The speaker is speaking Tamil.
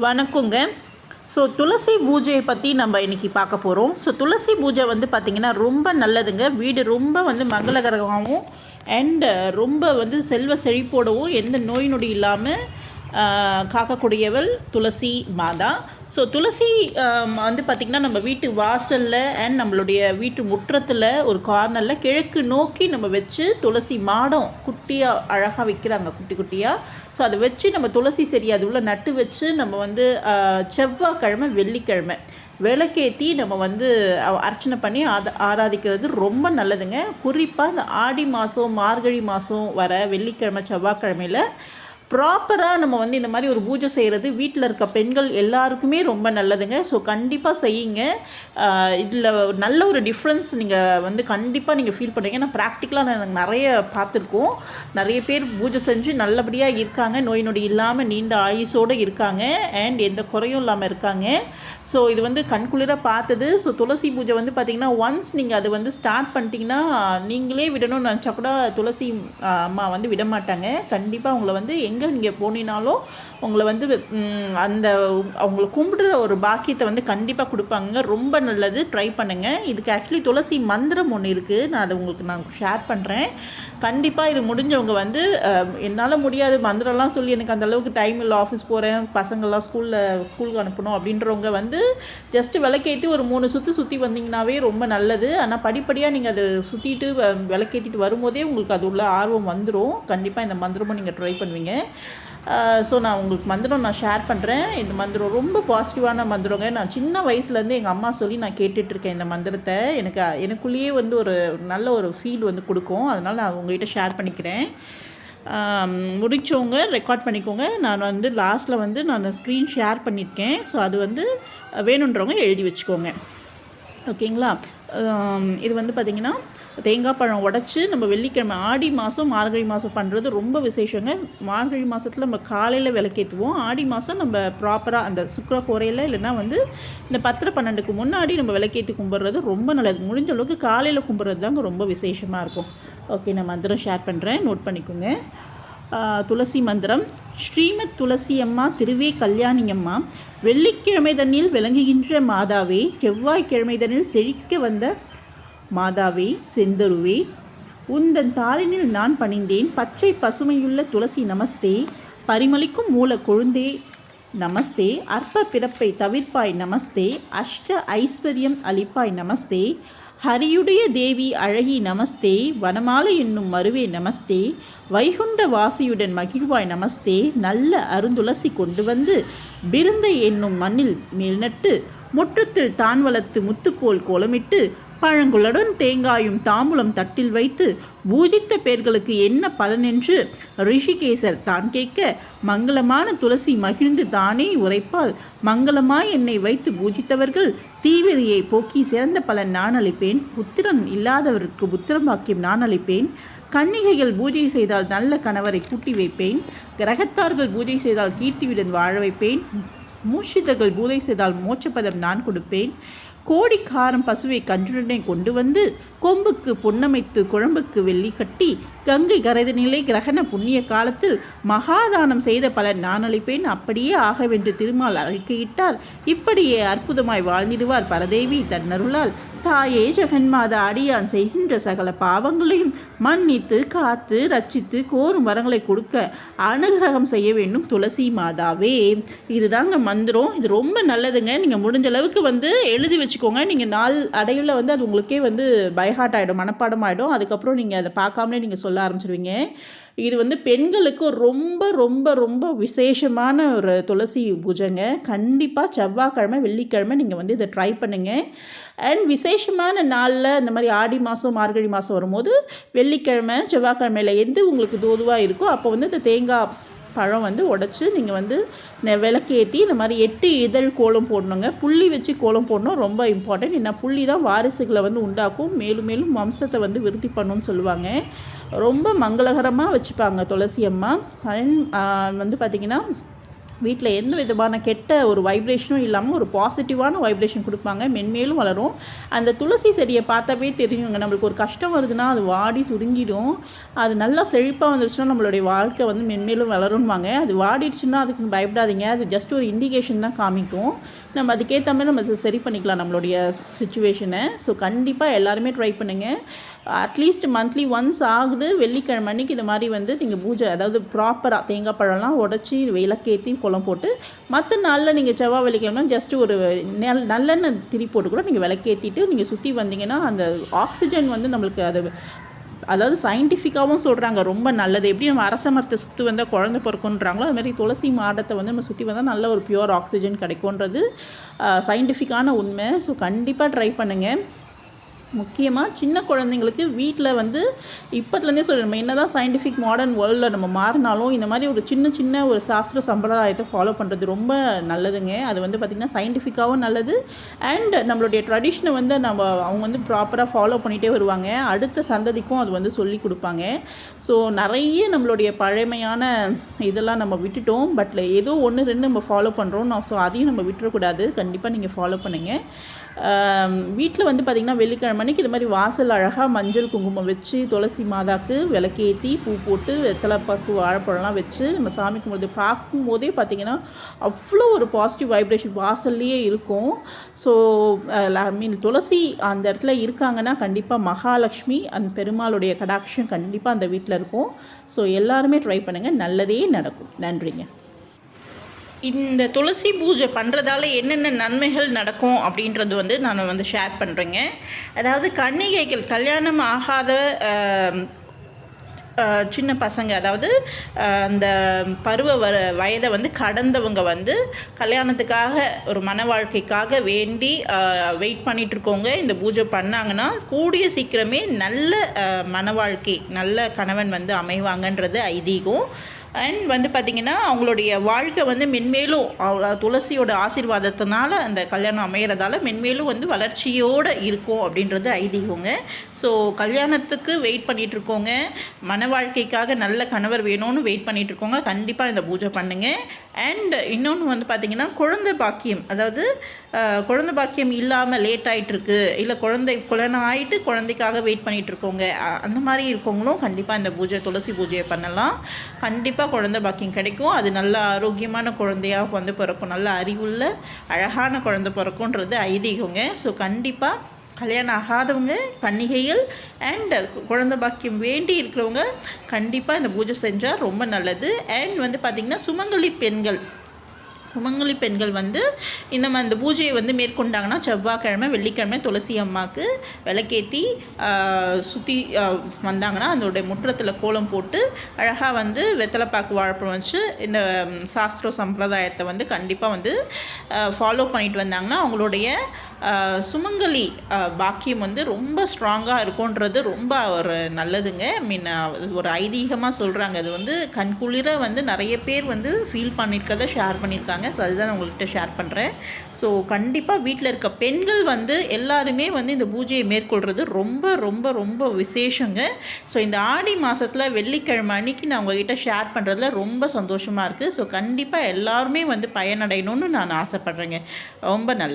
வணக்கங்க. ஸோ துளசி பூஜையை பற்றி நம்ம இன்றைக்கி பார்க்க போகிறோம். ஸோ துளசி பூஜை வந்து பார்த்திங்கன்னா ரொம்ப நல்லதுங்க. வீடு ரொம்ப வந்து மங்களகரமாகவும் அண்ட் ரொம்ப வந்து செல்வ செழிப்போடவும் எந்த நோய் நொடி இல்லாமல் காக்கக்கூடியவள் துளசி மாதா. ஸோ துளசி வந்து பார்த்திங்கன்னா நம்ம வீட்டு வாசலில் அண்ட் நம்மளுடைய வீட்டு முற்றத்தில் ஒரு கார்னரில் கிழக்கு நோக்கி நம்ம வச்சு துளசி மாடம் குட்டியாக அழகாக வைக்கிறாங்க, குட்டி குட்டியாக. ஸோ அதை வச்சு நம்ம துளசி செடி அது உள்ள நட்டு வச்சு நம்ம வந்து செவ்வாய்க்கிழமை வெள்ளிக்கிழமை விளக்கேற்றி நம்ம வந்து அர்ச்சனை பண்ணி ஆராதிக்கிறது ரொம்ப நல்லதுங்க. குறிப்பாக இந்த ஆடி மாதம் மார்கழி மாதம் வர வெள்ளிக்கிழமை செவ்வாய்க்கிழமையில் ப்ராப்பராக நம்ம வந்து இந்த மாதிரி ஒரு பூஜை செய்கிறது வீட்டில் இருக்க பெண்கள் எல்லாருக்குமே ரொம்ப நல்லதுங்க. ஸோ கண்டிப்பாக செய்யுங்க. இதில் நல்ல ஒரு டிஃப்ரென்ஸ் நீங்கள் வந்து கண்டிப்பாக நீங்கள் ஃபீல் பண்ணுறீங்க. நான் ப்ராக்டிக்கலாக நாங்கள் நிறைய பார்த்துருக்கோம். நிறைய பேர் பூஜை செஞ்சு நல்லபடியாக இருக்காங்க, நோய் நொடி இல்லாமல் நீண்ட ஆயுசோடு இருக்காங்க அண்ட் எந்த குறையும் இல்லாமல் இருக்காங்க. ஸோ இது வந்து கண்குளிராக பார்த்தது. ஸோ துளசி பூஜை வந்து பார்த்திங்கன்னா ஒன்ஸ் நீங்கள் அது வந்து ஸ்டார்ட் பண்ணிட்டீங்கன்னா நீங்களே விடணும்னு நினச்சா கூட துளசி அம்மா வந்து விட மாட்டாங்க. கண்டிப்பாக உங்களை வந்து எங்கே நீங்கள் போனீங்கனாலும் உங்களை வந்து அந்த அவங்களை கும்பிடுற ஒரு பாக்கியத்தை வந்து கண்டிப்பாக கொடுப்பாங்க. ரொம்ப நல்லது, ட்ரை பண்ணுங்கள். இதுக்கு ஆக்சுவலி துளசி மந்திரம் ஒன்று இருக்குது, நான் அதை உங்களுக்கு நான் ஷேர் பண்ணுறேன். கண்டிப்பாக இது முடிஞ்சவங்க வந்து என்னால் முடியாது மந்திரம்லாம் சொல்லி எனக்கு அந்தளவுக்கு டைம் இல்லை, ஆஃபீஸ் போகிறேன், பசங்கள்லாம் ஸ்கூலுக்கு அனுப்பணும் அப்படின்றவங்க வந்து ஜஸ்ட்டு விளக்கேற்றி ஒரு 3 சுற்றி வந்தீங்கன்னாவே ரொம்ப நல்லது. ஆனால் படிப்படியாக நீங்கள் அதை சுற்றிட்டு விளக்கேற்றிட்டு வரும்போதே உங்களுக்கு அது உள்ள ஆர்வம் வந்துடும். கண்டிப்பாக இந்த மந்திரமும் நீங்கள் ட்ரை பண்ணுவீங்க. ஸோ நான் உங்களுக்கு மந்திரம் நான் ஷேர் பண்ணுறேன். இந்த மந்திரம் ரொம்ப பாசிட்டிவான மந்திரங்க. நான் சின்ன வயசுலேருந்து எங்கள் அம்மா சொல்லி நான் கேட்டுட்ருக்கேன் இந்த மந்திரத்தை. எனக்குள்ளேயே வந்து ஒரு நல்ல ஒரு ஃபீல் வந்து கொடுக்கும். அதனால் நான் உங்கள்கிட்ட ஷேர் பண்ணிக்கிறேன். முடிச்சவங்க ரெக்கார்ட் பண்ணிக்கோங்க. நான் வந்து லாஸ்ட்டில் வந்து நான் ஸ்க்ரீன் ஷேர் பண்ணியிருக்கேன். ஸோ அது வந்து வேணுன்றவங்க எழுதி வச்சுக்கோங்க, ஓகேங்களா? இது வந்து பார்த்திங்கன்னா தேங்காய் பழம் உடச்சி நம்ம வெள்ளிக்கிழமை ஆடி மாதம் மார்கழி மாதம் பண்ணுறது ரொம்ப விசேஷங்க. மார்கழி மாதத்தில் நம்ம காலையில் விளக்கேற்றுவோம். ஆடி மாதம் நம்ம ப்ராப்பராக அந்த சுக்கிர கோரையில் இல்லைன்னா வந்து இந்த 10-12க்கு முன்னாடி நம்ம விளக்கேற்றி கும்பிட்றது ரொம்ப நல்லது. முடிஞ்ச அளவுக்கு காலையில் கும்பிட்றது தாங்க ரொம்ப விசேஷமாக இருக்கும். ஓகே, நான் மந்திரம் ஷேர் பண்ணுறேன், நோட் பண்ணிக்கோங்க. துளசி மந்திரம். ஸ்ரீமத் துளசி அம்மா திருவே கல்யாணியம்மா, வெள்ளிக்கிழமை தண்ணில் விளங்குகின்ற மாதாவே, செவ்வாய்க்கிழமை தண்ணில் செழிக்க வந்த மாதாவே, செந்தருவே, உந்தன் தாளினில் நான் பணிந்தேன். பச்சை பசுமையுள்ள துளசி நமஸ்தே, பரிமளிக்கும் மூல கொழுந்தே நமஸ்தே, அற்ப பிறப்பை தவிர்ப்பாய் நமஸ்தே, அஷ்ட ஐஸ்வர்யம் அளிப்பாய் நமஸ்தே, ஹரியுடைய தேவி அழகி நமஸ்தே, வனமாலை என்னும் மருவே நமஸ்தே, வைகுண்ட வாசியுடன் மகிழ்வாய் நமஸ்தே, நல்ல அருந்துளசி கொண்டு வந்து பிருந்தை என்னும் மண்ணில் மேல் நட்டு, முற்றத்தில் தான் வளர்த்து முத்துக்கோல் கோலமிட்டு, பழங்குளுடன் தேங்காயும் தாம்பூலம் தட்டில் வைத்து பூஜித்த பேர்களுக்கு என்ன பலன் என்று ரிஷிகேசர் தான் கேட்க, மங்களமான துளசி மகிழ்ந்து தானே உரைப்பால், மங்களமாய் என்னை வைத்து பூஜித்தவர்கள் தீவிரையை போக்கி சிறந்த பலன் நான் அளிப்பேன். புத்திரன் இல்லாதவருக்கு புத்திரம் பாக்கியம் நான் அளிப்பேன். கன்னிகைகள் பூஜை செய்தால் நல்ல கணவரை கூட்டி வைப்பேன். கிரகத்தார்கள் பூஜை செய்தால் கீர்த்தியுடன் வாழ வைப்பேன். மூஷிதர்கள் பூஜை செய்தால் மோட்சப்பதம் நான் கொடுப்பேன். கோடிக்காரம் பசுவை கன்றுடனே கொண்டு வந்து கொம்புக்கு பொன்னமைத்து குழம்புக்கு வெள்ளி கட்டி, கங்கை கரைதனிலே கிரகண புண்ணிய காலத்தில் மகாதானம் செய்த பலன் நான் அளிப்பேன். அப்படியே ஆகவென்று திருமால் அறிக்கையிட்டார். இப்படியே அற்புதமாய் வாழ்ந்திடுவார் பரதேவி தன்னருளால். தாயே ஜெகன்மாதா, அடியான் செய்கின்ற சகல பாவங்களையும் மன்னித்து காத்து ரட்சித்து கோரும் வரங்களை கொடுக்க அனுகிரகம் செய்ய வேண்டும் துளசி மாதாவே. இதுதாங்க மந்திரம். இது ரொம்ப நல்லதுங்க. நீங்கள் முடிஞ்ச அளவுக்கு வந்து எழுதி வச்சுக்கோங்க. நீங்கள் நாள் அடையில் வந்து அது உங்களுக்கே வந்து பைஹார்ட் ஆகிடும், மனப்பாடம் ஆகிடும். அதுக்கப்புறம் நீங்கள் அதை பார்க்காமலே நீங்கள் சொல்ல ஆரம்பிச்சிடுவீங்க. இது வந்து பெண்களுக்கு ரொம்ப ரொம்ப ரொம்ப விசேஷமான ஒரு துளசி பூஜைங்க. கண்டிப்பாக செவ்வாய்க்கிழமை வெள்ளிக்கிழமை நீங்கள் வந்து இதை ட்ரை பண்ணுங்கள். அண்ட் விசேஷமான நாளில் இந்த மாதிரி ஆடி மாதம் மார்கழி மாதம் வரும்போது வெள்ளிக்கிழமை செவ்வாய்க்கிழமையில் எது உங்களுக்கு தோதுவாக இருக்கோ அப்போ வந்து இந்த தேங்காய் பழம் வந்து உடச்சி நீங்கள் வந்து விளக்கேற்றி இந்த மாதிரி 8 இதழ் கோலம் போடணுங்க. புள்ளி வச்சு கோலம் போடணும், ரொம்ப இம்பார்ட்டன்ட். ஏன்னா புள்ளி தான் வாரிசுகளை வந்து உண்டாக்கும், மேலும் மேலும் வம்சத்தை வந்து விருத்தி பண்ணணும்னு சொல்லுவாங்க. ரொம்ப மங்களகரமாக வச்சுப்பாங்க துளசி அம்மா. வந்து பார்த்திங்கன்னா வீட்டில் எந்த விதமான கெட்ட ஒரு வைப்ரேஷனும் இல்லாமல் ஒரு பாசிட்டிவான வைப்ரேஷன் கொடுப்பாங்க, மென்மேலும் வளரும். அந்த துளசி செடியை பார்த்தாவே தெரியுங்க, நம்மளுக்கு ஒரு கஷ்டம் வருதுன்னா அது வாடி சுருங்கிடும். அது நல்லா செழிப்பாக வந்துருச்சுன்னா நம்மளுடைய வாழ்க்கை வந்து மென்மேலும் வளரும்வாங்க. அது வாடிடுச்சுன்னா அதுக்கு பயப்படாதீங்க, அது ஜஸ்ட் ஒரு இண்டிகேஷன் தான் காமிக்கும். நம்ம அதுக்கேற்ற மாதிரி நம்ம சரி பண்ணிக்கலாம் நம்மளுடைய சுச்சுவேஷனை. ஸோ கண்டிப்பாக எல்லாருமே ட்ரை பண்ணுங்கள். அட்லீஸ்ட் மந்த்லி ஒன்ஸ் ஆகுது, வெள்ளிக்கிழமை அன்றைக்கி இது மாதிரி வந்து நீங்கள் பூஜை, அதாவது ப்ராப்பராக தேங்காய் பழம்லாம் உடச்சி விளக்கேற்றி கோலம் போட்டு, மற்ற நாளில் நீங்கள் செவ்வாய் வெள்ளிக்கிழமை ஜஸ்ட்டு ஒரு நல்லெண்ணெய் திரி போட்டு கூட நீங்கள் விளக்கேற்றிட்டு நீங்கள் சுற்றி வந்தீங்கன்னா அந்த ஆக்சிஜன் வந்து நம்மளுக்கு அதாவது சயின்டிஃபிக்காகவும் சொல்கிறாங்க ரொம்ப நல்லது. எப்படி நம்ம அரச மரத்தை சுற்றி வந்தால் குழந்தை பிறக்குன்றாங்களோ அதுமாதிரி துளசி மாடத்தை வந்து நம்ம சுற்றி வந்தால் நல்ல ஒரு பியூர் ஆக்சிஜன் கிடைக்குன்றது சயின்டிஃபிக்கான உண்மை. ஸோ கண்டிப்பாக ட்ரை பண்ணுங்கள். முக்கியமாக சின்ன குழந்தைங்களுக்கு வீட்டில் வந்து இப்போத்துலேருந்தே நம்ம என்ன தான் சயின்டிஃபிக் மாடர்ன் வேர்ல்டில் நம்ம மாறினாலும் இந்த மாதிரி ஒரு சின்ன ஒரு சாஸ்திர சம்பிரதாயத்தை ஃபாலோ பண்ணுறது ரொம்ப நல்லதுங்க. அது வந்து பார்த்திங்கன்னா சயின்டிஃபிக்காகவும் நல்லது, அண்ட் நம்மளுடைய ட்ரெடிஷனை வந்து அவங்க வந்து ப்ராப்பராக ஃபாலோ பண்ணிகிட்டே வருவாங்க. அடுத்த சந்ததிக்கும் அது வந்து சொல்லி கொடுப்பாங்க. ஸோ நிறைய நம்மளுடைய பழமையான இதெல்லாம் நம்ம விட்டுட்டோம், பட் ஏதோ 1-2 நம்ம ஃபாலோ பண்ணுறோம். ஸோ அதையும் நம்ம விட்டுறக்கூடாது, கண்டிப்பாக நீங்கள் ஃபாலோ பண்ணுங்கள். வீட்டில் வந்து பார்த்திங்கன்னா வெள்ளிக்கிழமை அன்றைக்கி இது மாதிரி வாசல் அழகாக மஞ்சள் குங்குமம் வச்சு துளசி மாதாவுக்கு விளக்கேற்றி பூ போட்டு வெத்தலைப்பாக்கு வாழைப்பழம்லாம் வச்சு நம்ம சாமி கும்பிடுறது பார்க்கும்போதே பார்த்திங்கன்னா அவ்வளோ ஒரு பாசிட்டிவ் வைப்ரேஷன் வாசல்லையே இருக்கும். ஸோ துளசி அந்த இடத்துல இருக்காங்கன்னா கண்டிப்பாக மகாலட்சுமி அந்த பெருமாளுடைய கடாட்சம் கண்டிப்பாக அந்த வீட்டில் இருக்கும். ஸோ எல்லாருமே ட்ரை பண்ணுங்கள், நல்லதே நடக்கும். நன்றிங்க. இந்த துளசி பூஜை பண்ணுறதால என்னென்ன நன்மைகள் நடக்கும் அப்படின்றது வந்து நான் வந்து ஷேர் பண்ணுறேங்க. அதாவது கன்னிகைகள், கல்யாணம் ஆகாத சின்ன பசங்க, அதாவது அந்த பருவ வயதை வந்து கடந்தவங்க வந்து கல்யாணத்துக்காக ஒரு மன வாழ்க்கைக்காக வேண்டி வெயிட் பண்ணிகிட்ருக்கோங்க. இந்த பூஜை பண்ணாங்கன்னா கூடிய சீக்கிரமே நல்ல மன வாழ்க்கை, நல்ல கணவன் வந்து அமைவாங்கன்றது ஐதீகம். அண்ட் வந்து பார்த்திங்கன்னா அவங்களுடைய வாழ்க்கை வந்து மென்மேலும் துளசியோட ஆசீர்வாதத்தினால அந்த கல்யாணம் அமைகிறதால மென்மேலும் வந்து வளர்ச்சியோடு இருக்கும் அப்படின்றது ஐதீகங்க. ஸோ கல்யாணத்துக்கு வெயிட் பண்ணிகிட்ருக்கோங்க, மன வாழ்க்கைக்காக நல்ல கணவர் வேணும்னு வெயிட் பண்ணிகிட்ருக்கோங்க, கண்டிப்பாக இந்த பூஜை பண்ணுங்கள். அண்ட் இன்னொன்று வந்து பார்த்திங்கன்னா குழந்தை பாக்கியம், அதாவது குழந்தை பாக்கியம் இல்லாமல் லேட் ஆகிட்டுருக்கு, இல்லை கல்யாணம் ஆகிட்டு குழந்தைக்காக வெயிட் பண்ணிகிட்ருக்கோங்க, அந்த மாதிரி இருக்கவங்களும் கண்டிப்பாக இந்த துளசி பூஜையை பண்ணலாம். கண்டிப்பாக குழந்தை பாக்கியம் கிடைக்கும். அது நல்ல ஆரோக்கியமான குழந்தையாக வந்து பிறக்கும், நல்ல அறிவுள்ள அழகான குழந்தை பிறக்கும்ன்றது ஐதீகங்க. ஸோ கண்டிப்பாக கல்யாணம் ஆகாதவங்க, கன்னிகைகள் அண்ட் குழந்தை பாக்கியம் வேண்டி இருக்கிறவங்க கண்டிப்பாக இந்த பூஜை செஞ்சால் ரொம்ப நல்லது. அண்ட் வந்து பார்த்திங்கன்னா சுமங்கலி பெண்கள் வந்து இந்த பூஜையை வந்து மேற்கொண்டாங்கன்னா செவ்வாய்க்கிழமை வெள்ளிக்கிழமை துளசி அம்மாவுக்கு விளக்கேற்றி சுற்றி வந்தாங்கன்னா அதோடைய முற்றத்தில் கோலம் போட்டு அழகாக வந்து வெத்தலைப்பாக்கு வாழைப்பழம் வச்சு இந்த சாஸ்திர சம்பிரதாயத்தை வந்து கண்டிப்பாக வந்து ஃபாலோ பண்ணிட்டு வந்தாங்கன்னா அவங்களுடைய சுமங்கலி பாக்கியம் வந்து ரொம்ப ஸ்ட்ராங்காக இருக்கும்ன்றது ரொம்ப ஒரு நல்லதுங்க. ஒரு ஐதீகமாக சொல்கிறாங்க. அது வந்து கண்குளிர வந்து நிறைய பேர் வந்து ஃபீல் பண்ணியிருக்கதை ஷேர் பண்ணியிருக்காங்க. ஸோ அதுதான் நான் உங்கள்கிட்ட ஷேர் பண்ணுறேன். ஸோ கண்டிப்பாக வீட்டில் இருக்க பெண்கள் வந்து எல்லாருமே வந்து இந்த பூஜையை மேற்கொள்கிறது ரொம்ப ரொம்ப ரொம்ப விசேஷங்க. ஸோ இந்த ஆடி மாதத்தில் வெள்ளிக்கிழமை அன்றைக்கி நான் உங்கள்கிட்ட ஷேர் பண்ணுறதுல ரொம்ப சந்தோஷமாக இருக்குது. ஸோ கண்டிப்பாக எல்லாருமே வந்து பயனடையணும்னு நான் ஆசைப்பட்றேங்க. ரொம்ப நல்லது.